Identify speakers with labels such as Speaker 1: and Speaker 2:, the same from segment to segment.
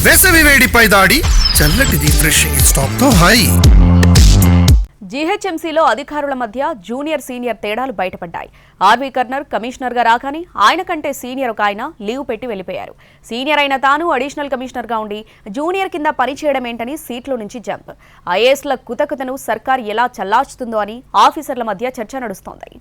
Speaker 1: వేసవి వేడిపై దాడి చల్లటిది fresh stock తో హై.
Speaker 2: జీహెచ్ఎంసీలో అధికారుల మధ్య జూనియర్ సీనియర్ తేడాలు బయటపడ్డాయి. ఆర్వీ కర్నర్ కమిషనర్గా రాగానే ఆయన కంటే సీనియర్ ఒక ఆయన లీవ్ పెట్టి వెళ్లిపోయారు. సీనియర్ అయిన తాను అడిషనల్ కమిషనర్గా ఉండి జూనియర్ కింద పనిచేయడం ఏంటని సీట్లో నుంచి జంప్. ఐఏఎస్ల కుతకుతను సర్కార్ ఎలా చల్లార్చుతుందో అని ఆఫీసర్ల మధ్య చర్చ నడుస్తోంది.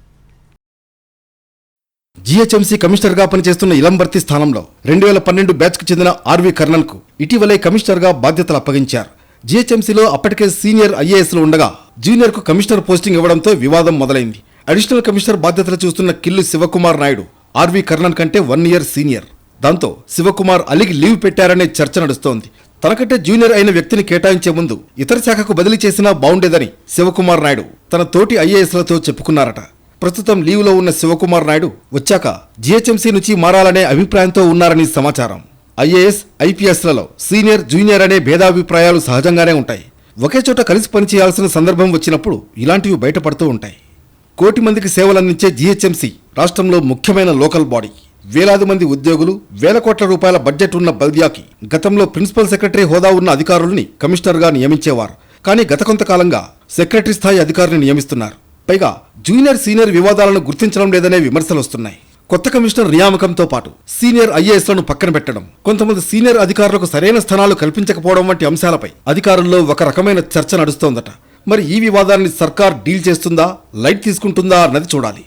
Speaker 3: జీహెచ్ఎంసీ కమిషనర్గా పనిచేస్తున్న ఇలంబర్తి స్థానంలో 2012 బ్యాచ్కు చెందిన ఆర్వీ కర్నన్కు ఇటీవలే కమిషనర్గా బాధ్యతలు అప్పగించారు. జీహెచ్ఎంసీలో అప్పటికే సీనియర్ ఐఏఎస్లు ఉండగా జూనియర్కు కమిషనర్ పోస్టింగ్ ఇవ్వడంతో వివాదం మొదలైంది. అడిషనల్ కమిషనర్ బాధ్యతలు చూస్తున్న కిల్లు శివకుమార్ నాయుడు ఆర్వీ కర్నన్ కంటే 1 ఇయర్ సీనియర్. దాంతో శివకుమార్ అలీకి లీవ్ పెట్టారనే చర్చ నడుస్తోంది. తనకంటే జూనియర్ అయిన వ్యక్తిని కేటాయించే ముందు ఇతర శాఖకు బదిలీ చేసినా బాగుండేదని శివకుమార్ నాయుడు తన తోటి ఐఏఎస్లతో చెప్పుకున్నారట. ప్రస్తుతం లీవ్లో ఉన్న శివకుమార్ నాయుడు వచ్చాక జీహెచ్ఎంసీ నుంచి మారాలనే అభిప్రాయంతో ఉన్నారని సమాచారం. ఐఏఎస్, ఐపీఎస్లలో సీనియర్, జూనియర్ అనే భేదాభిప్రాయాలు సహజంగానే ఉంటాయి. ఒకే చోట కలిసి పనిచేయాల్సిన సందర్భం వచ్చినప్పుడు ఇలాంటివి బయటపడుతూ ఉంటాయి. 1 కోటి మందికి సేవలందించే జీహెచ్ఎంసీ రాష్ట్రంలో ముఖ్యమైన లోకల్ బాడీ. వేలాది మంది ఉద్యోగులు, వేల కోట్ల రూపాయల బడ్జెట్ ఉన్న బల్దియాకి గతంలో ప్రిన్సిపల్ సెక్రటరీ హోదా ఉన్న అధికారుల్ని కమిషనర్గా నియమించేవారు. కానీ గత కొంతకాలంగా సెక్రటరీ స్థాయి అధికారిని నియమిస్తున్నారు. పైగా జూనియర్ సీనియర్ వివాదాలను గుర్తించడం లేదనే విమర్శలు వస్తున్నాయి. కొత్త కమిషనర్ నియామకంతో పాటు సీనియర్ ఐఏఎస్లను పక్కన పెట్టడం, కొంతమంది సీనియర్ అధికారులకు సరైన స్థానాలు కల్పించకపోవడం వంటి అంశాలపై అధికారుల్లో ఒక రకమైన చర్చ నడుస్తోందట. మరి ఈ వివాదాన్ని సర్కార్ డీల్ చేస్తుందా, లైట్ తీసుకుంటుందా అన్నది చూడాలి.